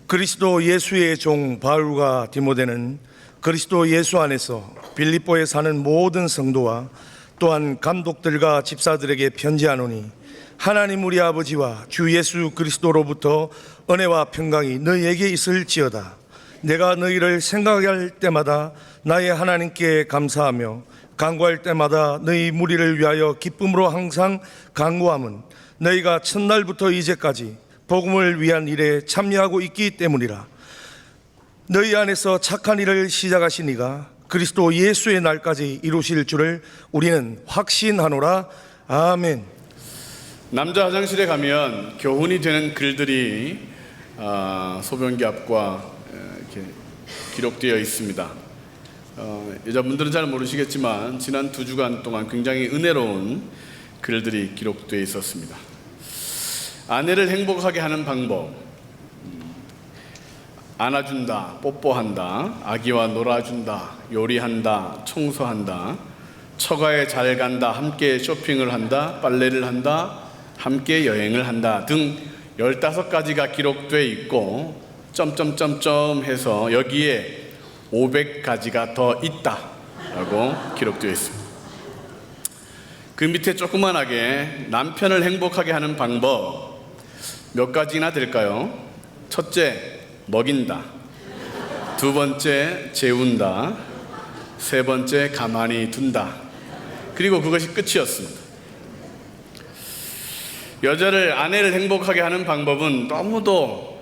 그리스도 예수의 종 바울과 디모데는 그리스도 예수 안에서 빌립보에 사는 모든 성도와 또한 감독들과 집사들에게 편지하노니, 하나님 우리 아버지와 주 예수 그리스도로부터 은혜와 평강이 너희에게 있을지어다. 내가 너희를 생각할 때마다 나의 하나님께 감사하며 간구할 때마다 너희 무리를 위하여 기쁨으로 항상 간구함은 너희가 첫날부터 이제까지 복음을 위한 일에 참여하고 있기 때문이라. 너희 안에서 착한 일을 시작하신 이가 그리스도 예수의 날까지 이루실 줄을 우리는 확신하노라. 아멘. 남자 화장실에 가면 교훈이 되는 글들이 소변기 앞과 이렇게 기록되어 있습니다. 여자분들은 잘 모르시겠지만 지난 2주간 동안 굉장히 은혜로운 글들이 기록되어 있었습니다. 아내를 행복하게 하는 방법, 안아준다, 뽀뽀한다, 아기와 놀아준다, 요리한다, 청소한다, 처가에 잘 간다, 함께 쇼핑을 한다, 빨래를 한다, 함께 여행을 한다 등 15가지가 기록되어 있고, 점점점점 해서 여기에 500가지가 더 있다라고 기록되어 있습니다. 그 밑에 조그만하게 남편을 행복하게 하는 방법 몇 가지나 될까요? 첫째, 먹인다. 두 번째, 재운다. 세 번째, 가만히 둔다. 그리고 그것이 끝이었습니다. 아내를 행복하게 하는 방법은 너무도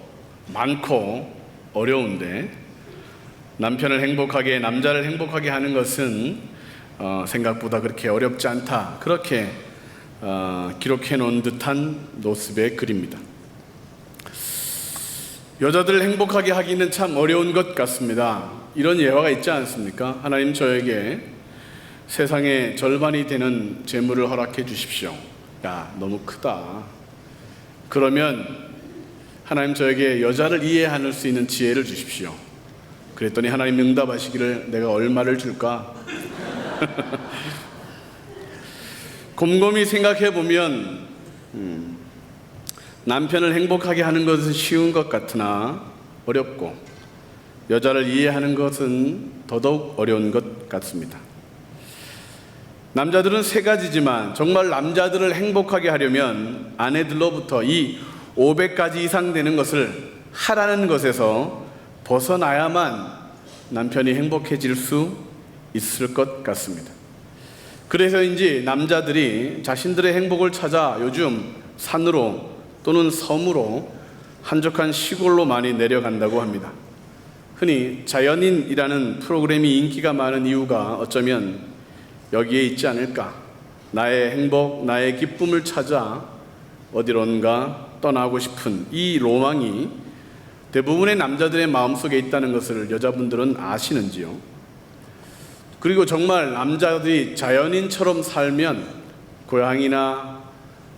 많고 어려운데, 남편을 행복하게, 남자를 행복하게 하는 것은 생각보다 그렇게 어렵지 않다, 그렇게 기록해 놓은 듯한 노습의 글입니다. 여자들을 행복하게 하기는 참 어려운 것 같습니다. 이런 예화가 있지 않습니까? 하나님, 저에게 세상의 절반이 되는 재물을 허락해 주십시오. 야, 너무 크다. 그러면 하나님, 저에게 여자를 이해할 수 있는 지혜를 주십시오. 그랬더니 하나님 응답하시기를, 내가 얼마를 줄까? 곰곰이 생각해 보면 남편을 행복하게 하는 것은 쉬운 것 같으나 어렵고, 여자를 이해하는 것은 더더욱 어려운 것 같습니다. 남자들은 3가지지만 정말 남자들을 행복하게 하려면 아내들로부터 이 500가지 이상 되는 것을 하라는 것에서 벗어나야만 남편이 행복해질 수 있을 것 같습니다. 그래서인지 남자들이 자신들의 행복을 찾아 요즘 산으로 또는 섬으로, 한적한 시골로 많이 내려간다고 합니다. 흔히 자연인이라는 프로그램이 인기가 많은 이유가 어쩌면 여기에 있지 않을까. 나의 행복, 나의 기쁨을 찾아 어디론가 떠나고 싶은 이 로망이 대부분의 남자들의 마음속에 있다는 것을 여자분들은 아시는지요? 그리고 정말 남자들이 자연인처럼 살면 고향이나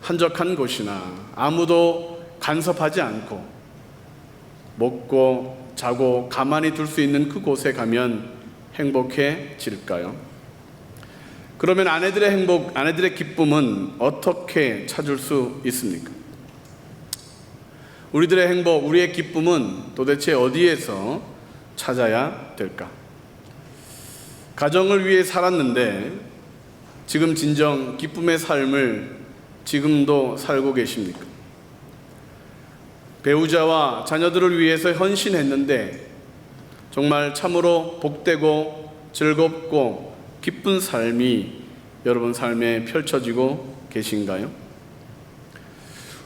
한적한 곳이나 아무도 간섭하지 않고 먹고 자고 가만히 둘 수 있는 그곳에 가면 행복해질까요? 그러면 아내들의 행복, 아내들의 기쁨은 어떻게 찾을 수 있습니까? 우리들의 행복, 우리의 기쁨은 도대체 어디에서 찾아야 될까? 가정을 위해 살았는데 지금 진정 기쁨의 삶을 지금도 살고 계십니까? 배우자와 자녀들을 위해서 헌신했는데 정말 참으로 복되고 즐겁고 기쁜 삶이 여러분 삶에 펼쳐지고 계신가요?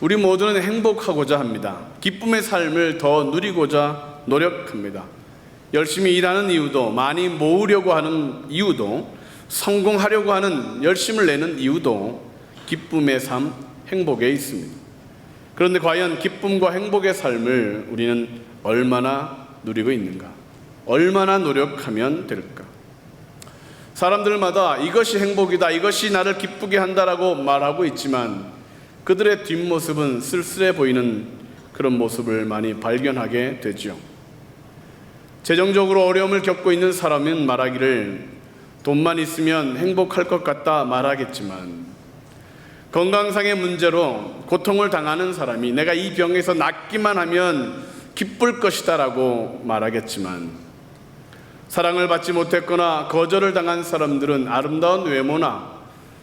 우리 모두는 행복하고자 합니다. 기쁨의 삶을 더 누리고자 노력합니다. 열심히 일하는 이유도, 많이 모으려고 하는 이유도, 성공하려고 하는 열심을 내는 이유도 기쁨의 삶, 행복에 있습니다. 그런데 과연 기쁨과 행복의 삶을 우리는 얼마나 누리고 있는가? 얼마나 노력하면 될까? 사람들마다 이것이 행복이다, 이것이 나를 기쁘게 한다라고 말하고 있지만 그들의 뒷모습은 쓸쓸해 보이는 그런 모습을 많이 발견하게 되죠. 재정적으로 어려움을 겪고 있는 사람은 말하기를 돈만 있으면 행복할 것 같다 말하겠지만, 건강상의 문제로 고통을 당하는 사람이 내가 이 병에서 낫기만 하면 기쁠 것이다라고 말하겠지만, 사랑을 받지 못했거나 거절을 당한 사람들은 아름다운 외모나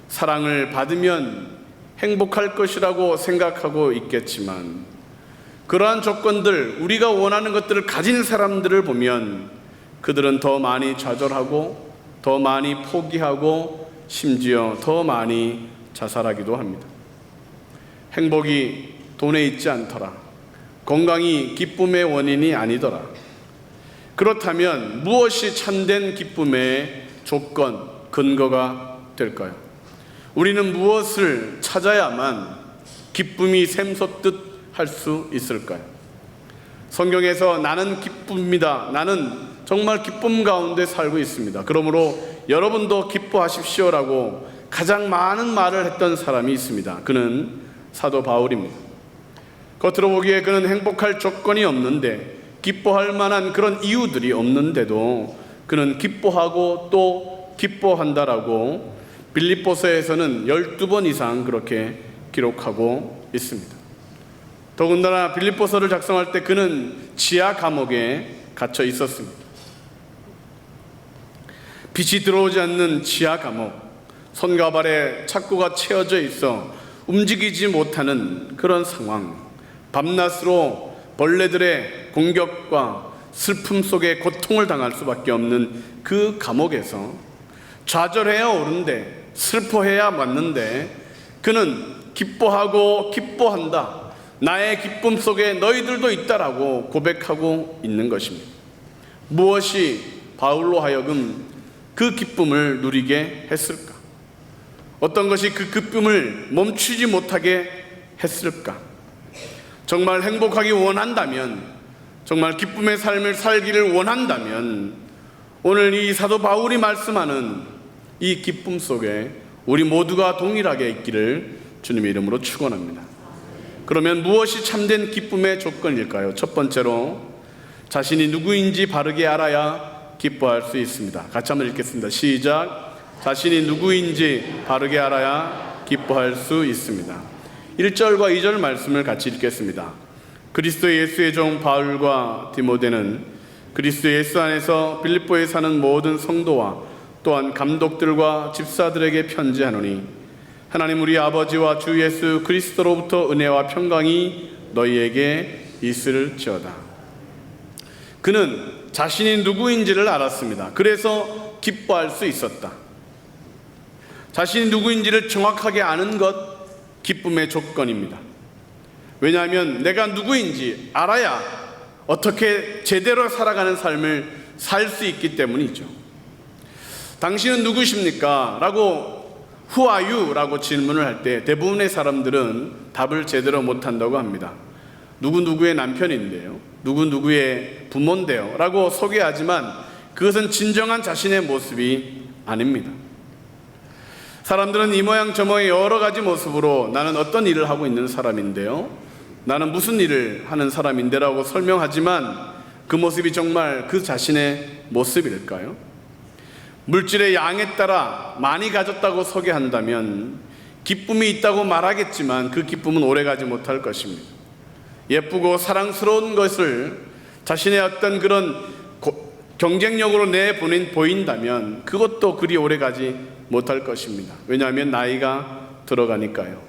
사랑을 받으면 행복할 것이라고 생각하고 있겠지만, 그러한 조건들, 우리가 원하는 것들을 가진 사람들을 보면 그들은 더 많이 좌절하고 더 많이 포기하고 심지어 더 많이 자살하기도 합니다. 행복이 돈에 있지 않더라. 건강이 기쁨의 원인이 아니더라. 그렇다면 무엇이 참된 기쁨의 조건, 근거가 될까요? 우리는 무엇을 찾아야만 기쁨이 샘솟듯 할 수 있을까요? 성경에서 나는 기쁩니다. 나는 정말 기쁨 가운데 살고 있습니다. 그러므로 여러분도 기뻐하십시오라고 가장 많은 말을 했던 사람이 있습니다. 그는 사도 바울입니다. 겉으로 보기에 그는 행복할 조건이 없는데, 기뻐할 만한 그런 이유들이 없는데도 그는 기뻐하고 또 기뻐한다라고 빌립보서에서는 12번 이상 그렇게 기록하고 있습니다. 더군다나 빌립보서를 작성할 때 그는 지하 감옥에 갇혀 있었습니다. 빛이 들어오지 않는 지하 감옥, 손과 발에 착고가 채워져 있어 움직이지 못하는 그런 상황, 밤낮으로 벌레들의 공격과 슬픔 속에 고통을 당할 수밖에 없는 그 감옥에서 좌절해야 옳은데, 슬퍼해야 맞는데 그는 기뻐하고 기뻐한다, 나의 기쁨 속에 너희들도 있다라고 고백하고 있는 것입니다. 무엇이 바울로 하여금 그 기쁨을 누리게 했을까? 어떤 것이 그 기쁨을 멈추지 못하게 했을까? 정말 행복하기 원한다면, 정말 기쁨의 삶을 살기를 원한다면 오늘 이 사도 바울이 말씀하는 이 기쁨 속에 우리 모두가 동일하게 있기를 주님의 이름으로 축원합니다. 그러면 무엇이 참된 기쁨의 조건일까요? 첫 번째로, 자신이 누구인지 바르게 알아야 기뻐할 수 있습니다. 같이 한번 읽겠습니다. 시작. 자신이 누구인지 바르게 알아야 기뻐할 수 있습니다. 1절과 2절 말씀을 같이 읽겠습니다. 그리스도 예수의 종 바울과 디모데는 그리스도 예수 안에서 빌립보에 사는 모든 성도와 또한 감독들과 집사들에게 편지하노니, 하나님 우리 아버지와 주 예수 그리스도로부터 은혜와 평강이 너희에게 있을지어다. 그는 자신이 누구인지를 알았습니다. 그래서 기뻐할 수 있었다. 자신이 누구인지를 정확하게 아는 것, 기쁨의 조건입니다. 왜냐하면 내가 누구인지 알아야 어떻게 제대로 살아가는 삶을 살 수 있기 때문이죠. 당신은 누구십니까? 라고 Who are you? 라고 질문을 할 때 대부분의 사람들은 답을 제대로 못한다고 합니다. 누구누구의 남편인데요, 누구누구의 부모인데요 라고 소개하지만 그것은 진정한 자신의 모습이 아닙니다. 사람들은 이 모양 저 모양 여러 가지 모습으로 나는 어떤 일을 하고 있는 사람인데요, 나는 무슨 일을 하는 사람인데 라고 설명하지만 그 모습이 정말 그 자신의 모습일까요? 물질의 양에 따라 많이 가졌다고 소개한다면 기쁨이 있다고 말하겠지만 그 기쁨은 오래가지 못할 것입니다. 예쁘고 사랑스러운 것을 자신의 어떤 그런 경쟁력으로 보인다면 그것도 그리 오래가지 못할 것입니다. 왜냐하면 나이가 들어가니까요.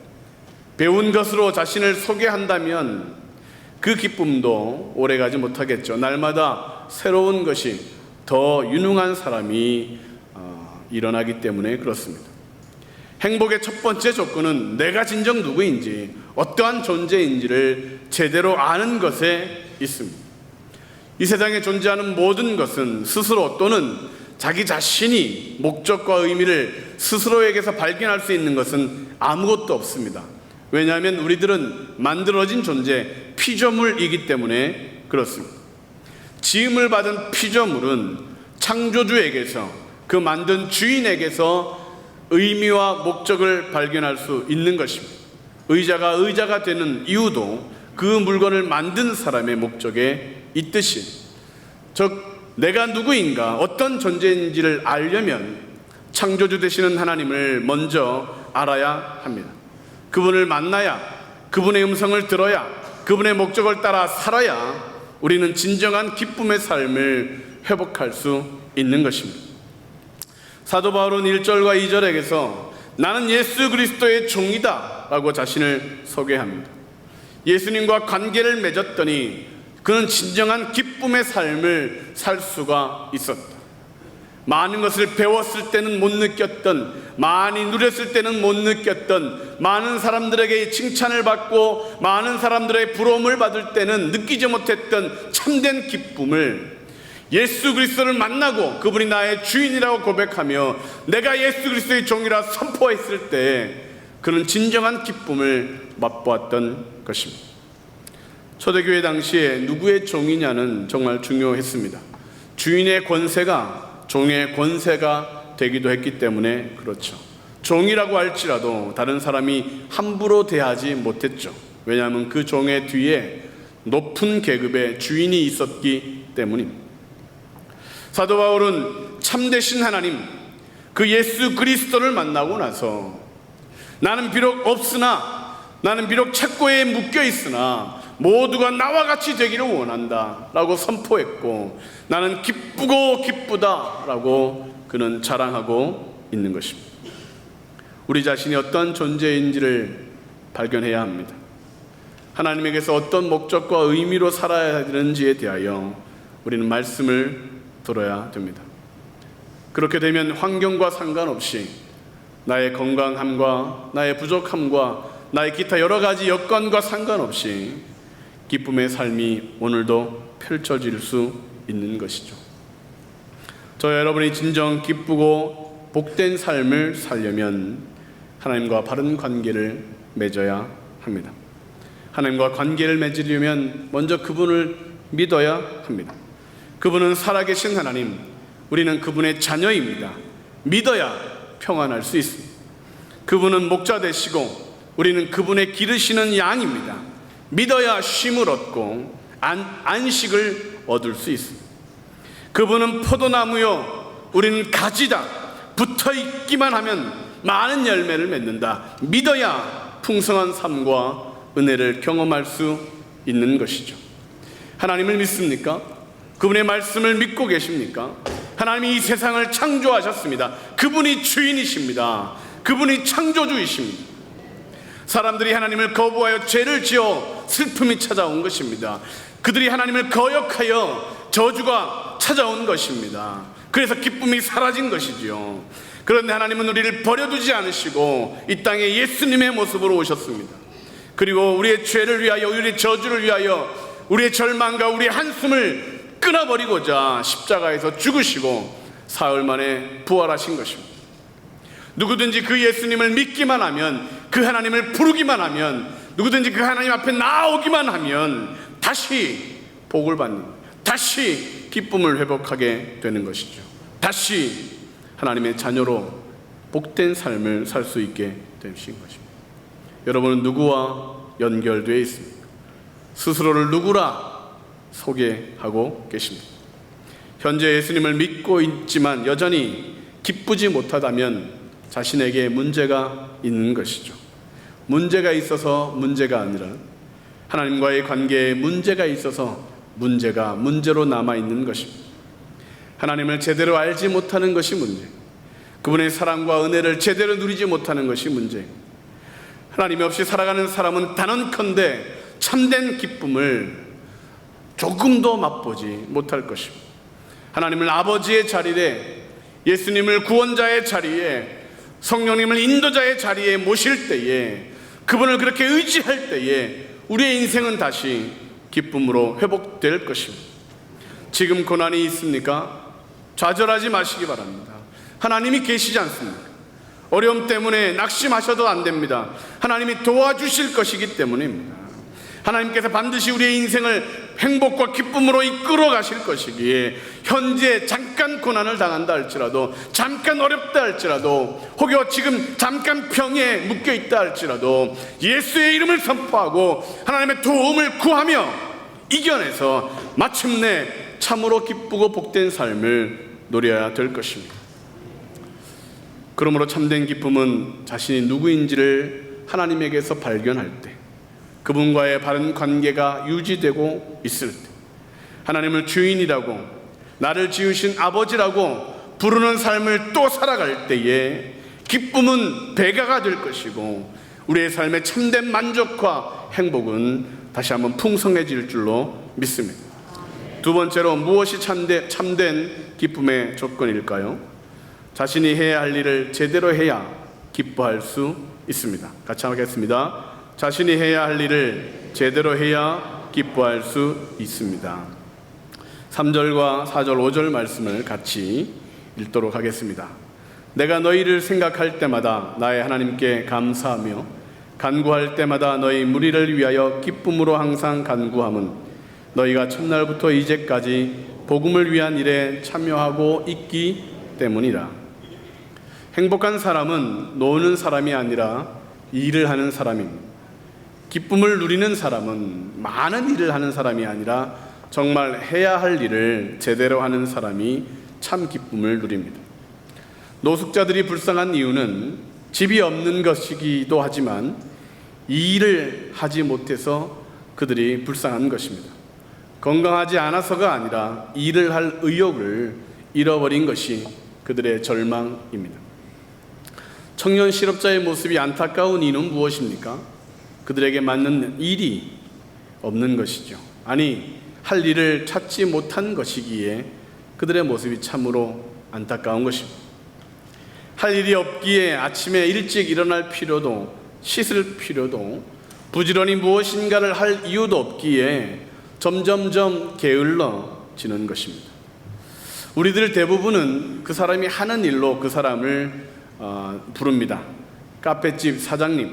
배운 것으로 자신을 소개한다면 그 기쁨도 오래가지 못하겠죠. 날마다 새로운 것이 더 유능한 사람이 일어나기 때문에 그렇습니다. 행복의 첫 번째 조건은 내가 진정 누구인지, 어떠한 존재인지를 제대로 아는 것에 있습니다. 이 세상에 존재하는 모든 것은 스스로 또는 자기 자신이 목적과 의미를 스스로에게서 발견할 수 있는 것은 아무것도 없습니다. 왜냐하면 우리들은 만들어진 존재, 피조물이기 때문에 그렇습니다. 지음을 받은 피조물은 창조주에게서, 그 만든 주인에게서 의미와 목적을 발견할 수 있는 것입니다. 의자가 되는 이유도 그 물건을 만든 사람의 목적에 있듯이, 즉 내가 누구인가, 어떤 존재인지를 알려면 창조주 되시는 하나님을 먼저 알아야 합니다. 그분을 만나야, 그분의 음성을 들어야, 그분의 목적을 따라 살아야 우리는 진정한 기쁨의 삶을 회복할 수 있는 것입니다. 사도 바울은 1절과 2절에게서 나는 예수 그리스도의 종이다 라고 자신을 소개합니다. 예수님과 관계를 맺었더니 그는 진정한 기쁨의 삶을 살 수가 있었다. 많은 것을 배웠을 때는 못 느꼈던, 많이 누렸을 때는 못 느꼈던, 많은 사람들에게 칭찬을 받고 많은 사람들의 부러움을 받을 때는 느끼지 못했던 참된 기쁨을 예수 그리스도를 만나고 그분이 나의 주인이라고 고백하며 내가 예수 그리스도의 종이라 선포했을 때 그는 진정한 기쁨을 맛보았던 것입니다. 초대교회 당시에 누구의 종이냐는 정말 중요했습니다. 주인의 권세가 종의 권세가 되기도 했기 때문에 그렇죠. 종이라고 할지라도 다른 사람이 함부로 대하지 못했죠. 왜냐하면 그 종의 뒤에 높은 계급의 주인이 있었기 때문입니다. 사도 바울은 참되신 하나님, 그 예수 그리스도를 만나고 나서 나는 비록 없으나, 나는 비록 책고에 묶여 있으나 모두가 나와 같이 되기를 원한다 라고 선포했고, 나는 기쁘고 기쁘다 라고 그는 자랑하고 있는 것입니다. 우리 자신이 어떤 존재인지를 발견해야 합니다. 하나님에게서 어떤 목적과 의미로 살아야 되는지에 대하여 우리는 말씀을 들어야 됩니다. 그렇게 되면 환경과 상관없이 나의 건강함과 나의 부족함과 나의 기타 여러 가지 여건과 상관없이 기쁨의 삶이 오늘도 펼쳐질 수 있는 것이죠. 저 여러분이 진정 기쁘고 복된 삶을 살려면 하나님과 바른 관계를 맺어야 합니다. 하나님과 관계를 맺으려면 먼저 그분을 믿어야 합니다. 그분은 살아계신 하나님, 우리는 그분의 자녀입니다. 믿어야 평안할 수 있습니다. 그분은 목자 되시고 우리는 그분의 기르시는 양입니다. 믿어야 쉼을 얻고 안식을 얻을 수 있습니다. 그분은 포도나무요, 우리는 가지다. 붙어있기만 하면 많은 열매를 맺는다. 믿어야 풍성한 삶과 은혜를 경험할 수 있는 것이죠. 하나님을 믿습니까? 그분의 말씀을 믿고 계십니까? 하나님이 이 세상을 창조하셨습니다. 그분이 주인이십니다. 그분이 창조주이십니다. 사람들이 하나님을 거부하여 죄를 지어 슬픔이 찾아온 것입니다. 그들이 하나님을 거역하여 저주가 찾아온 것입니다. 그래서 기쁨이 사라진 것이지요. 그런데 하나님은 우리를 버려두지 않으시고 이 땅에 예수님의 모습으로 오셨습니다. 그리고 우리의 죄를 위하여, 우리의 저주를 위하여, 우리의 절망과 우리의 한숨을 끊어버리고자 십자가에서 죽으시고 사흘 만에 부활하신 것입니다. 누구든지 그 예수님을 믿기만 하면, 그 하나님을 부르기만 하면, 누구든지 그 하나님 앞에 나오기만 하면 다시 복을 받는, 다시 기쁨을 회복하게 되는 것이죠. 다시 하나님의 자녀로 복된 삶을 살 수 있게 되신 것입니다. 여러분은 누구와 연결되어 있습니까? 스스로를 누구라 소개하고 계십니다. 현재 예수님을 믿고 있지만 여전히 기쁘지 못하다면 자신에게 문제가 있는 것이죠. 문제가 있어서 문제가 아니라 하나님과의 관계에 문제가 있어서 문제가 문제로 남아있는 것입니다. 하나님을 제대로 알지 못하는 것이 문제, 그분의 사랑과 은혜를 제대로 누리지 못하는 것이 문제. 하나님 없이 살아가는 사람은 단언컨대 참된 기쁨을 조금도 맛보지 못할 것입니다. 하나님을 아버지의 자리에, 예수님을 구원자의 자리에, 성령님을 인도자의 자리에 모실 때에, 그분을 그렇게 의지할 때에 우리의 인생은 다시 기쁨으로 회복될 것입니다. 지금 고난이 있습니까? 좌절하지 마시기 바랍니다. 하나님이 계시지 않습니까? 어려움 때문에 낙심하셔도 안 됩니다. 하나님이 도와주실 것이기 때문입니다. 하나님께서 반드시 우리의 인생을 행복과 기쁨으로 이끌어 가실 것이기에 현재 잠깐 고난을 당한다 할지라도, 잠깐 어렵다 할지라도, 혹여 지금 잠깐 병에 묶여 있다 할지라도 예수의 이름을 선포하고 하나님의 도움을 구하며 이겨내서 마침내 참으로 기쁘고 복된 삶을 누려야 될 것입니다. 그러므로 참된 기쁨은 자신이 누구인지를 하나님에게서 발견할 때, 그분과의 바른 관계가 유지되고 있을 때, 하나님을 주인이라고, 나를 지으신 아버지라고 부르는 삶을 또 살아갈 때에 기쁨은 배가가 될 것이고, 우리의 삶의 참된 만족과 행복은 다시 한번 풍성해질 줄로 믿습니다. 두 번째로, 무엇이 참된 기쁨의 조건일까요? 자신이 해야 할 일을 제대로 해야 기뻐할 수 있습니다. 같이 하겠습니다. 자신이 해야 할 일을 제대로 해야 기뻐할 수 있습니다. 3절과 4절, 5절 말씀을 같이 읽도록 하겠습니다. 내가 너희를 생각할 때마다 나의 하나님께 감사하며 간구할 때마다 너희 무리를 위하여 기쁨으로 항상 간구함은 너희가 첫날부터 이제까지 복음을 위한 일에 참여하고 있기 때문이라. 행복한 사람은 노는 사람이 아니라 일을 하는 사람입니다. 기쁨을 누리는 사람은 많은 일을 하는 사람이 아니라 정말 해야 할 일을 제대로 하는 사람이 참 기쁨을 누립니다. 노숙자들이 불쌍한 이유는 집이 없는 것이기도 하지만 이 일을 하지 못해서 그들이 불쌍한 것입니다. 건강하지 않아서가 아니라 일을 할 의욕을 잃어버린 것이 그들의 절망입니다. 청년 실업자의 모습이 안타까운 이유는 무엇입니까? 그들에게 맞는 일이 없는 것이죠. 아니, 할 일을 찾지 못한 것이기에 그들의 모습이 참으로 안타까운 것입니다. 할 일이 없기에 아침에 일찍 일어날 필요도, 씻을 필요도, 부지런히 무엇인가를 할 이유도 없기에 점점점 게을러지는 것입니다. 우리들 대부분은 그 사람이 하는 일로 그 사람을 부릅니다. 카페집 사장님,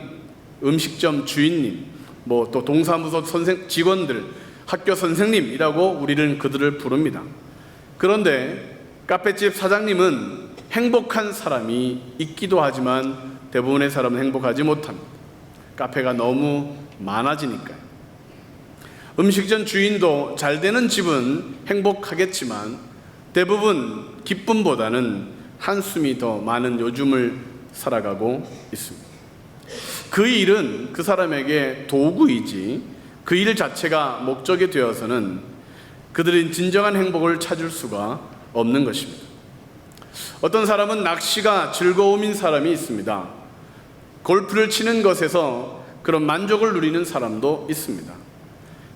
음식점 주인님, 또 동사무소 직원들, 학교 선생님이라고 우리는 그들을 부릅니다. 그런데 카페집 사장님은 행복한 사람이 있기도 하지만 대부분의 사람은 행복하지 못합니다. 카페가 너무 많아지니까요. 음식점 주인도 잘 되는 집은 행복하겠지만 대부분 기쁨보다는 한숨이 더 많은 요즘을 살아가고 있습니다. 그 일은 그 사람에게 도구이지 그 일 자체가 목적이 되어서는 그들은 진정한 행복을 찾을 수가 없는 것입니다. 어떤 사람은 낚시가 즐거움인 사람이 있습니다. 골프를 치는 것에서 그런 만족을 누리는 사람도 있습니다.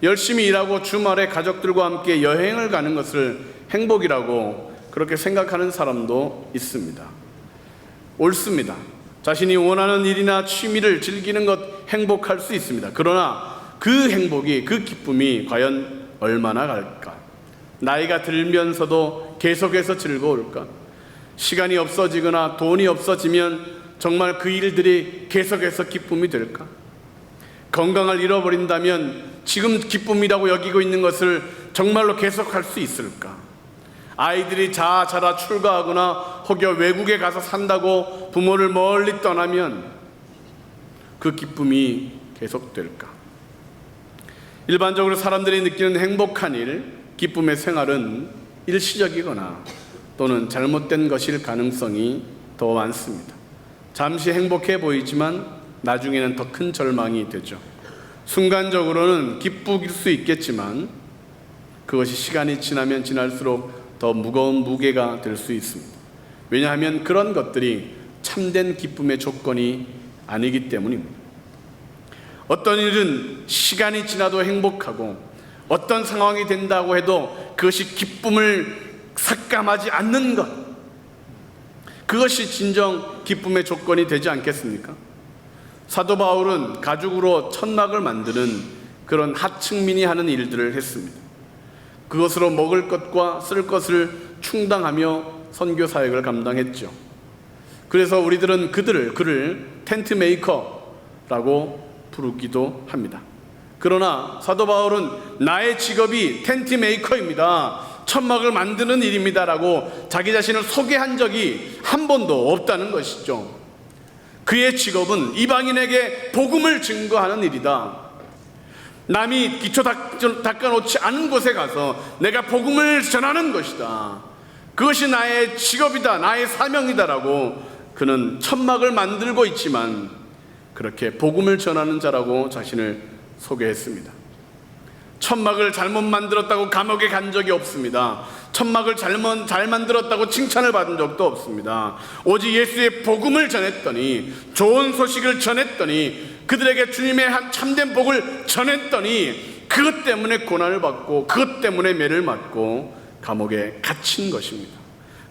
열심히 일하고 주말에 가족들과 함께 여행을 가는 것을 행복이라고 그렇게 생각하는 사람도 있습니다. 옳습니다. 자신이 원하는 일이나 취미를 즐기는 것 행복할 수 있습니다. 그러나 그 행복이, 그 기쁨이 과연 얼마나 갈까? 나이가 들면서도 계속해서 즐거울까? 시간이 없어지거나 돈이 없어지면 정말 그 일들이 계속해서 기쁨이 될까? 건강을 잃어버린다면 지금 기쁨이라고 여기고 있는 것을 정말로 계속할 수 있을까? 아이들이 자라 출가하거나 혹여 외국에 가서 산다고 부모를 멀리 떠나면 그 기쁨이 계속될까? 일반적으로 사람들이 느끼는 행복한 일, 기쁨의 생활은 일시적이거나 또는 잘못된 것일 가능성이 더 많습니다. 잠시 행복해 보이지만 나중에는 더 큰 절망이 되죠. 순간적으로는 기쁠 수 있겠지만 그것이 시간이 지나면 지날수록 더 무거운 무게가 될 수 있습니다. 왜냐하면 그런 것들이 참된 기쁨의 조건이 아니기 때문입니다. 어떤 일은 시간이 지나도 행복하고 어떤 상황이 된다고 해도 그것이 기쁨을 삭감하지 않는 것, 그것이 진정 기쁨의 조건이 되지 않겠습니까? 사도 바울은 가죽으로 천막을 만드는 그런 하층민이 하는 일들을 했습니다. 그것으로 먹을 것과 쓸 것을 충당하며 선교 사역을 감당했죠. 그래서 우리들은 그를 텐트 메이커라고 부르기도 합니다. 그러나 사도 바울은 나의 직업이 텐트 메이커입니다, 천막을 만드는 일입니다라고 자기 자신을 소개한 적이 한 번도 없다는 것이죠. 그의 직업은 이방인에게 복음을 증거하는 일이다. 남이 기초 닦아놓지 않은 곳에 가서 내가 복음을 전하는 것이다. 그것이 나의 직업이다, 나의 사명이다라고 그는 천막을 만들고 있지만 그렇게 복음을 전하는 자라고 자신을 소개했습니다. 천막을 잘못 만들었다고 감옥에 간 적이 없습니다. 천막을 잘 만들었다고 칭찬을 받은 적도 없습니다. 오직 예수의 복음을 전했더니, 좋은 소식을 전했더니, 그들에게 주님의 한 참된 복을 전했더니 그것 때문에 고난을 받고 그것 때문에 매를 맞고 감옥에 갇힌 것입니다.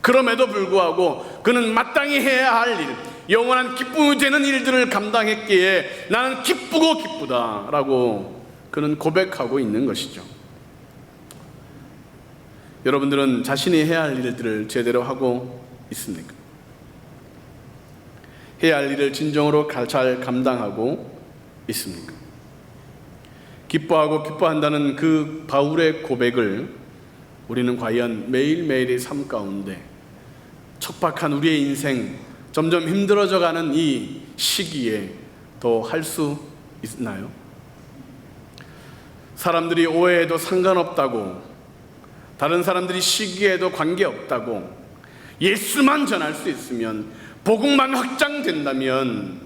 그럼에도 불구하고 그는 마땅히 해야 할 일, 영원한 기쁨이 되는 일들을 감당했기에 나는 기쁘고 기쁘다라고 그는 고백하고 있는 것이죠. 여러분들은 자신이 해야 할 일들을 제대로 하고 있습니까? 해야 할 일을 진정으로 잘 감당하고 있습니까? 기뻐하고 기뻐한다는 그 바울의 고백을 우리는 과연 매일매일의 삶 가운데 척박한 우리의 인생, 점점 힘들어져가는 이 시기에 더 할 수 있나요? 사람들이 오해해도 상관없다고, 다른 사람들이 시기에도 관계없다고, 예수만 전할 수 있으면, 복음만 확장된다면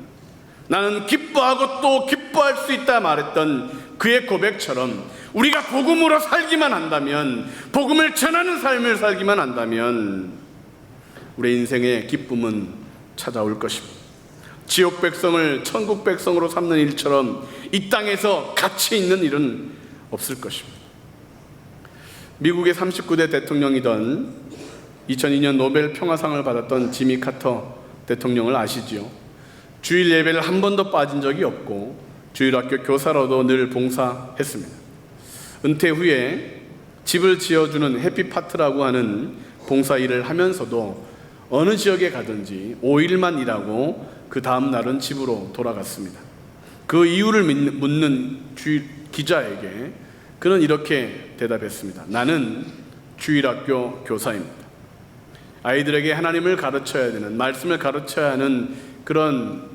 나는 기뻐하고 또 기뻐할 수 있다 말했던 그의 고백처럼 우리가 복음으로 살기만 한다면, 복음을 전하는 삶을 살기만 한다면 우리의 인생의 기쁨은 찾아올 것입니다. 지옥 백성을 천국 백성으로 삼는 일처럼 이 땅에서 갇혀 있는 일은 없을 것입니다. 미국의 39대 대통령이던 2002년 노벨 평화상을 받았던 지미 카터 대통령을 아시지요? 주일 예배를 한 번도 빠진 적이 없고 주일학교 교사로도 늘 봉사했습니다. 은퇴 후에 집을 지어주는 해피파트라고 하는 봉사 일을 하면서도 어느 지역에 가든지 5일만 일하고 그 다음 날은 집으로 돌아갔습니다. 그 이유를 묻는 기자에게 그는 이렇게 대답했습니다. 나는 주일학교 교사입니다. 아이들에게 하나님을 가르쳐야 되는, 말씀을 가르쳐야 하는 그런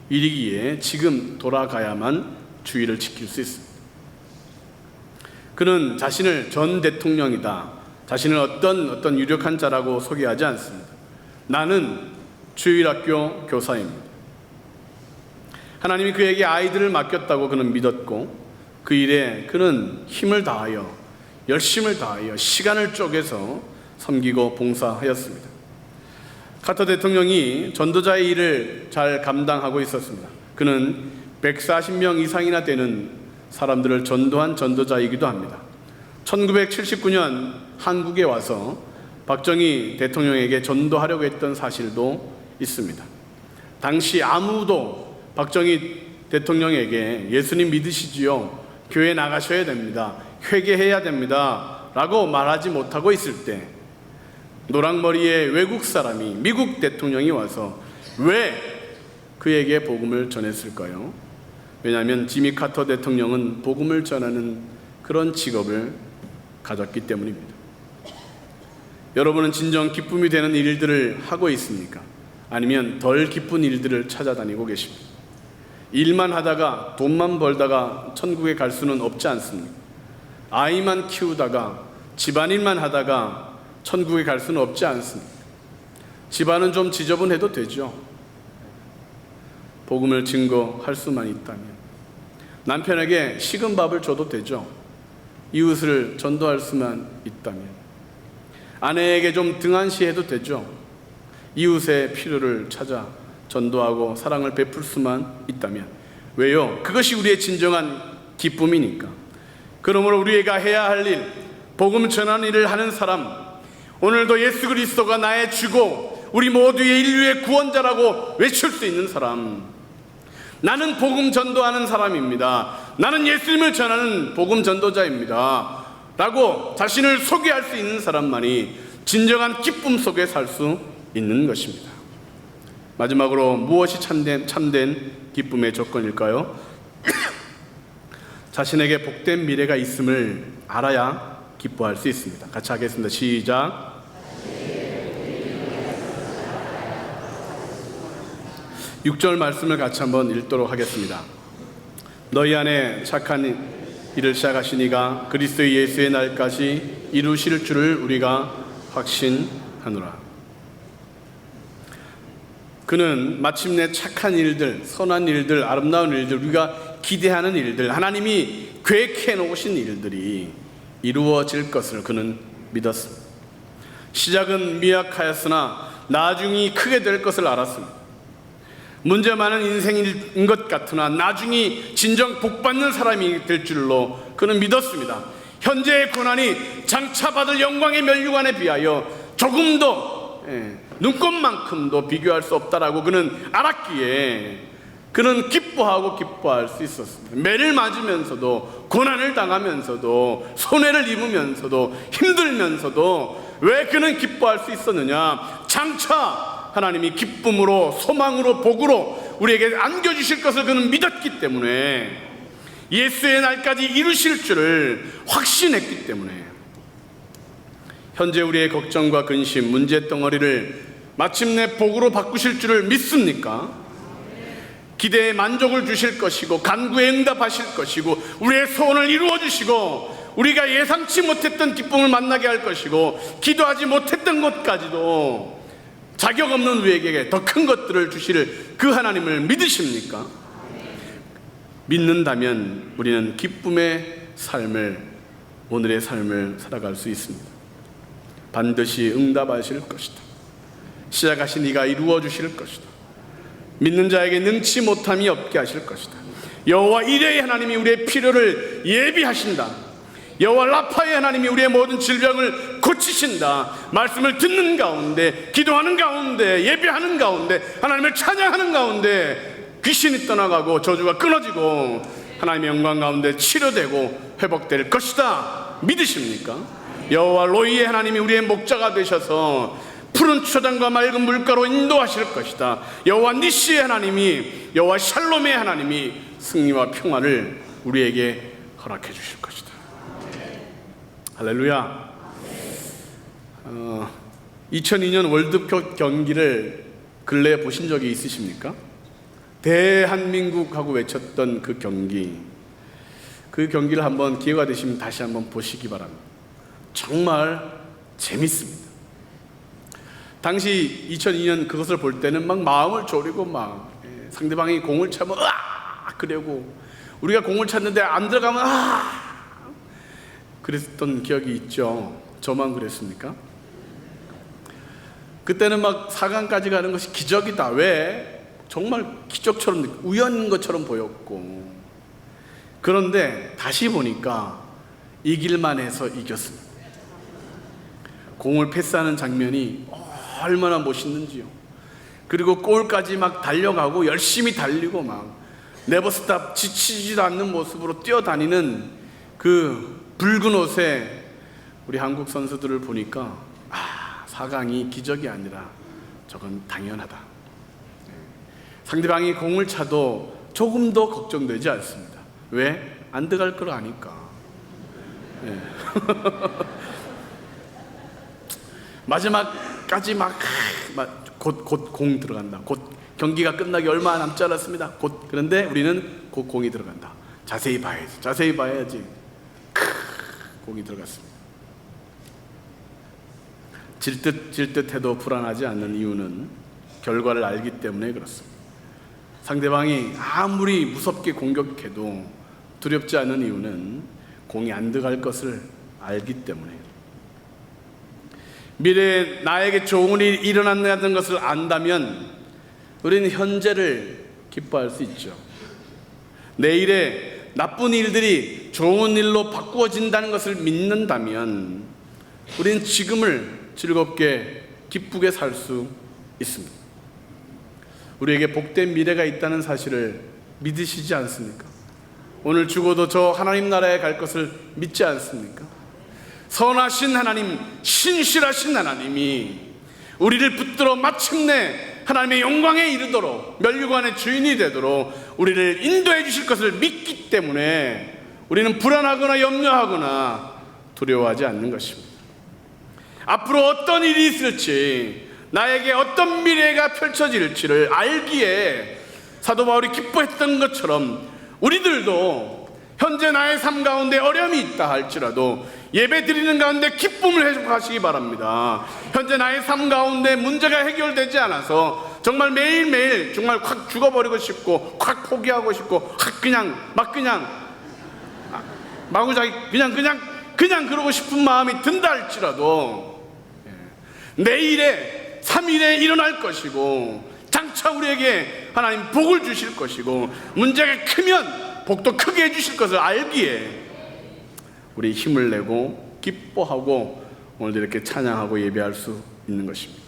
일이기에 지금 돌아가야만 주일을 지킬 수 있습니다. 그는 자신을 전 대통령이다, 자신을 어떤 유력한 자라고 소개하지 않습니다. 나는 주일학교 교사입니다. 하나님이 그에게 아이들을 맡겼다고 그는 믿었고 그 일에 그는 힘을 다하여, 열심을 다하여 시간을 쪼개서 섬기고 봉사하였습니다. 카터 대통령이 전도자의 일을 잘 감당하고 있었습니다. 그는 140명 이상이나 되는 사람들을 전도한 전도자이기도 합니다. 1979년 한국에 와서 박정희 대통령에게 전도하려고 했던 사실도 있습니다. 당시 아무도 박정희 대통령에게 예수님 믿으시지요? 교회 나가셔야 됩니다. 회개해야 됩니다. 라고 말하지 못하고 있을 때 노랑머리의 외국 사람이, 미국 대통령이 와서 왜 그에게 복음을 전했을까요? 왜냐하면 지미 카터 대통령은 복음을 전하는 그런 직업을 가졌기 때문입니다. 여러분은 진정 기쁨이 되는 일들을 하고 있습니까? 아니면 덜 기쁜 일들을 찾아다니고 계십니까? 일만 하다가 돈만 벌다가 천국에 갈 수는 없지 않습니까? 아이만 키우다가 집안일만 하다가 천국에 갈 수는 없지 않습니까? 집안은 좀 지저분해도 되죠. 복음을 증거할 수만 있다면. 남편에게 식은 밥을 줘도 되죠. 이웃을 전도할 수만 있다면. 아내에게 좀 등한시해도 되죠. 이웃의 필요를 찾아 전도하고 사랑을 베풀 수만 있다면. 왜요? 그것이 우리의 진정한 기쁨이니까. 그러므로 우리가 해야 할 일, 복음 전하는 일을 하는 사람, 오늘도 예수 그리스도가 나의 주고 우리 모두의 인류의 구원자라고 외칠 수 있는 사람, 나는 복음 전도하는 사람입니다, 나는 예수님을 전하는 복음 전도자입니다 라고 자신을 소개할 수 있는 사람만이 진정한 기쁨 속에 살 수 있는 것입니다. 마지막으로 무엇이 참된 기쁨의 조건일까요? 자신에게 복된 미래가 있음을 알아야 기뻐할 수 있습니다. 같이 하겠습니다. 시작. 6절 말씀을 같이 한번 읽도록 하겠습니다. 너희 안에 착한 일을 시작하신 이가 그리스도 예수의 날까지 이루실 줄을 우리가 확신하노라. 그는 마침내 착한 일들, 선한 일들, 아름다운 일들, 우리가 기대하는 일들, 하나님이 계획해 놓으신 일들이 이루어질 것을 그는 믿었습니다. 시작은 미약하였으나 나중이 크게 될 것을 알았습니다. 문제 많은 인생인 것 같으나 나중이 진정 복받는 사람이 될 줄로 그는 믿었습니다. 현재의 고난이 장차 받을 영광의 면류관에 비하여 조금도 눈꼽만큼도 비교할 수 없다라고 그는 알았기에 그는 기뻐할 수 있었습니다. 매를 맞으면서도, 고난을 당하면서도, 손해를 입으면서도, 힘들면서도 왜 그는 기뻐할 수 있었느냐? 장차 하나님이 기쁨으로, 소망으로, 복으로 우리에게 안겨주실 것을 그는 믿었기 때문에, 예수의 날까지 이루실 줄을 확신했기 때문에, 현재 우리의 걱정과 근심, 문제 덩어리를 마침내 복으로 바꾸실 줄을 믿습니까? 기대에 만족을 주실 것이고, 간구에 응답하실 것이고, 우리의 소원을 이루어 주시고, 우리가 예상치 못했던 기쁨을 만나게 할 것이고, 기도하지 못했던 것까지도 자격 없는 우리에게 더 큰 것들을 주실 그 하나님을 믿으십니까? 믿는다면 우리는 기쁨의 삶을, 오늘의 삶을 살아갈 수 있습니다. 반드시 응답하실 것이다. 시작하신 이가 이루어 주실 것이다. 믿는 자에게 능치 못함이 없게 하실 것이다. 여호와 이레의 하나님이 우리의 필요를 예비하신다. 여호와 라파의 하나님이 우리의 모든 질병을 고치신다. 말씀을 듣는 가운데, 기도하는 가운데, 예배하는 가운데, 하나님을 찬양하는 가운데 귀신이 떠나가고 저주가 끊어지고 하나님의 영광 가운데 치료되고 회복될 것이다. 믿으십니까? 여호와 로이의 하나님이 우리의 목자가 되셔서 푸른 초장과 맑은 물가로 인도하실 것이다. 여호와 니시의 하나님이, 여호와 샬롬의 하나님이 승리와 평화를 우리에게 허락해 주실 것이다. 할렐루야. 2002년 월드컵 경기를 근래에 보신 적이 있으십니까? 대한민국하고 외쳤던 그 경기를 한번 기회가 되시면 다시 한번 보시기 바랍니다. 정말 재밌습니다. 당시 2002년 그것을 볼 때는 막 마음을 졸이고 상대방이 공을 차면 그러고, 우리가 공을 찼는데 안 들어가면 그랬던 기억이 있죠. 저만 그랬습니까? 그때는 막 4강까지 가는 것이 기적이다. 왜? 정말 기적처럼, 우연인 것처럼 보였고, 그런데 다시 보니까 이길만 해서 이겼습니다. 공을 패스하는 장면이 얼마나 멋있는지요. 그리고 골까지 막 달려가고 열심히 달리고 막 네버스탑, 지치지도 않는 모습으로 뛰어다니는 그 붉은 옷에 우리 한국 선수들을 보니까 4강이 기적이 아니라 저건 당연하다. 상대방이 공을 차도 조금도 걱정되지 않습니다. 왜? 안 들어갈 걸 아니까. 마지막까지 곧 공 들어간다. 곧 경기가 끝나기 얼마 남지 않았습니다. 그런데 우리는 곧 공이 들어간다. 자세히 봐야지. 공이 들어갔습니다. 질 듯 해도 불안하지 않는 이유는 결과를 알기 때문에 그렇습니다. 상대방이 아무리 무섭게 공격해도 두렵지 않은 이유는 공이 안 들어갈 것을 알기 때문에, 미래에 나에게 좋은 일이 일어난다는 것을 안다면 우리는 현재를 기뻐할 수 있죠. 내일에 나쁜 일들이 좋은 일로 바꾸어진다는 것을 믿는다면 우리는 지금을 즐겁게 기쁘게 살 수 있습니다. 우리에게 복된 미래가 있다는 사실을 믿으시지 않습니까? 오늘 죽어도 저 하나님 나라에 갈 것을 믿지 않습니까? 선하신 하나님, 신실하신 하나님이 우리를 붙들어 마침내 하나님의 영광에 이르도록, 면류관의 주인이 되도록 우리를 인도해 주실 것을 믿기 때문에 우리는 불안하거나 염려하거나 두려워하지 않는 것입니다. 앞으로 어떤 일이 있을지, 나에게 어떤 미래가 펼쳐질지를 알기에 사도 바울이 기뻐했던 것처럼 우리들도 현재 나의 삶 가운데 어려움이 있다 할지라도 예배 드리는 가운데 기쁨을 회복하시기 바랍니다. 현재 나의 삶 가운데 문제가 해결되지 않아서 정말 매일매일 정말 확 죽어버리고 싶고, 확 포기하고 싶고, 그냥 마구자기 그냥 그러고 싶은 마음이 든다 할지라도 내일에 3일에 일어날 것이고 장차 우리에게 하나님 복을 주실 것이고 문제가 크면 복도 크게 해주실 것을 알기에 우리 힘을 내고 기뻐하고 오늘도 이렇게 찬양하고 예배할 수 있는 것입니다.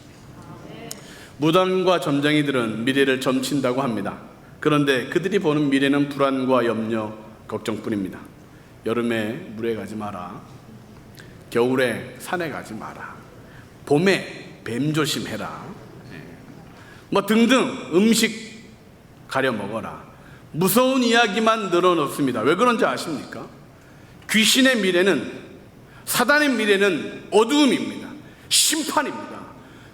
무당과 점쟁이들은 미래를 점친다고 합니다. 그런데 그들이 보는 미래는 불안과 염려, 걱정뿐입니다. 여름에 물에 가지 마라, 겨울에 산에 가지 마라, 봄에 뱀 조심해라, 뭐 등등 음식 가려 먹어라, 무서운 이야기만 늘어놓습니다. 왜 그런지 아십니까? 귀신의 미래는, 사단의 미래는 어두움입니다. 심판입니다.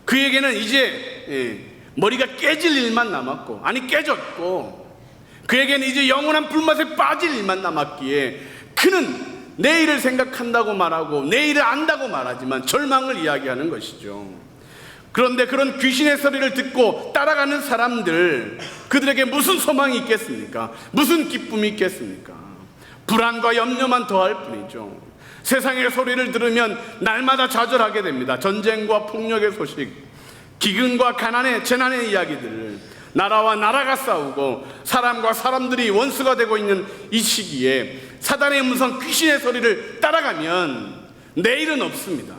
그에게는 이제 머리가 깨질 일만 남았고, 아니 깨졌고, 그에게는 이제 영원한 불맛에 빠질 일만 남았기에 그는 내일을 생각한다고 말하고 내일을 안다고 말하지만 절망을 이야기하는 것이죠. 그런데 그런 귀신의 소리를 듣고 따라가는 사람들, 그들에게 무슨 소망이 있겠습니까? 무슨 기쁨이 있겠습니까? 불안과 염려만 더할 뿐이죠. 세상의 소리를 들으면 날마다 좌절하게 됩니다. 전쟁과 폭력의 소식, 기근과 가난의 재난의 이야기들, 나라와 나라가 싸우고 사람과 사람들이 원수가 되고 있는 이 시기에 사단의 음성, 귀신의 소리를 따라가면 내일은 없습니다.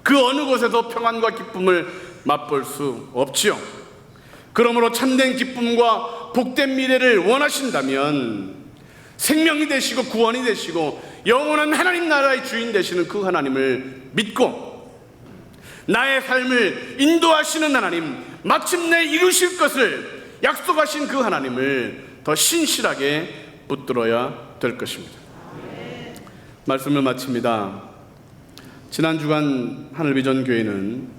그 어느 곳에도 평안과 기쁨을 맛볼 수 없지요. 그러므로 참된 기쁨과 복된 미래를 원하신다면 생명이 되시고 구원이 되시고 영원한 하나님 나라의 주인 되시는 그 하나님을 믿고 나의 삶을 인도하시는 하나님, 마침내 이루실 것을 약속하신 그 하나님을 더 신실하게 붙들어야 될 것입니다. 말씀을 마칩니다. 지난 주간 하늘비전교회는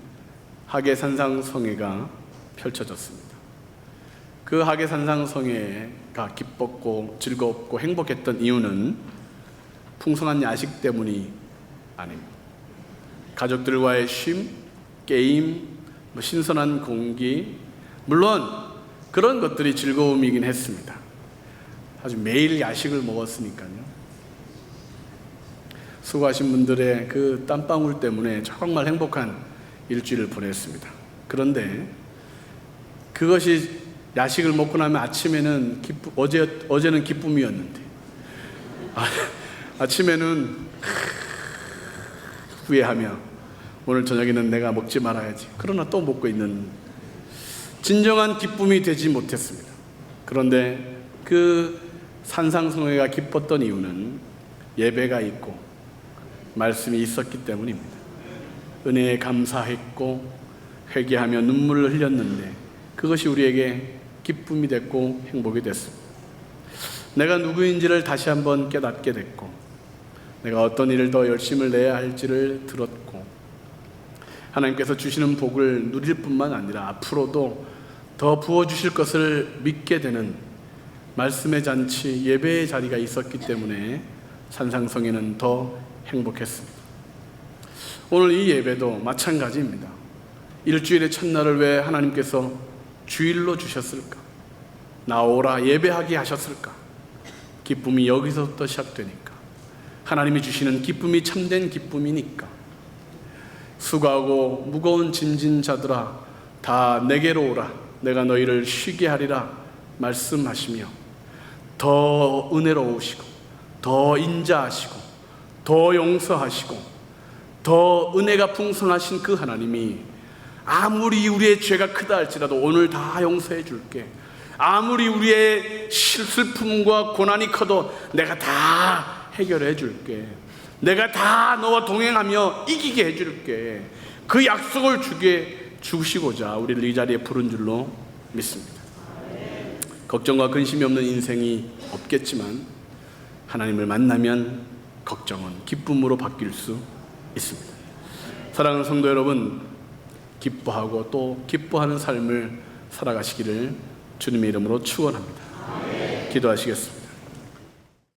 하계산상성회가 펼쳐졌습니다. 그 하계산상성회가 기뻤고 즐겁고 행복했던 이유는 풍성한 야식 때문이 아닙니다. 가족들과의 쉼, 게임, 신선한 공기, 물론 그런 것들이 즐거움이긴 했습니다. 아주 매일 야식을 먹었으니까요. 수고하신 분들의 그 땀방울 때문에 정말 행복한 일주일을 보냈습니다. 그런데 그것이 야식을 먹고 나면 아침에는 어제는 기쁨이었는데 아침에는 후회하며 오늘 저녁에는 내가 먹지 말아야지, 그러나 또 먹고 있는 진정한 기쁨이 되지 못했습니다. 그런데 그 산상성회가 기뻤던 이유는 예배가 있고 말씀이 있었기 때문입니다. 은혜에 감사했고 회개하며 눈물을 흘렸는데 그것이 우리에게 기쁨이 됐고 행복이 됐습니다. 내가 누구인지를 다시 한번 깨닫게 됐고 내가 어떤 일을 더 열심을 내야 할지를 들었고 하나님께서 주시는 복을 누릴 뿐만 아니라 앞으로도 더 부어주실 것을 믿게 되는 말씀의 잔치, 예배의 자리가 있었기 때문에 산상성회는 더 행복했습니다. 오늘 이 예배도 마찬가지입니다. 일주일의 첫날을 왜 하나님께서 주일로 주셨을까? 나오라 예배하게 하셨을까? 기쁨이 여기서부터 시작되니까, 하나님이 주시는 기쁨이 참된 기쁨이니까. 수고하고 무거운 짐진 자들아 다 내게로 오라, 내가 너희를 쉬게 하리라 말씀하시며 더 은혜로우시고 더 인자하시고 더 용서하시고 더 은혜가 풍성하신 그 하나님이 아무리 우리의 죄가 크다 할지라도 오늘 다 용서해 줄게, 아무리 우리의 슬픔과 고난이 커도 내가 다 해결해 줄게, 내가 다 너와 동행하며 이기게 해줄게, 그 약속을 주시고자 우리를 이 자리에 부른 줄로 믿습니다. 걱정과 근심이 없는 인생이 없겠지만 하나님을 만나면 걱정은 기쁨으로 바뀔 수 있습니다. 사랑하는 성도 여러분, 기뻐하고 또 기뻐하는 삶을 살아가시기를 주님의 이름으로 축원합니다. 기도하시겠습니다.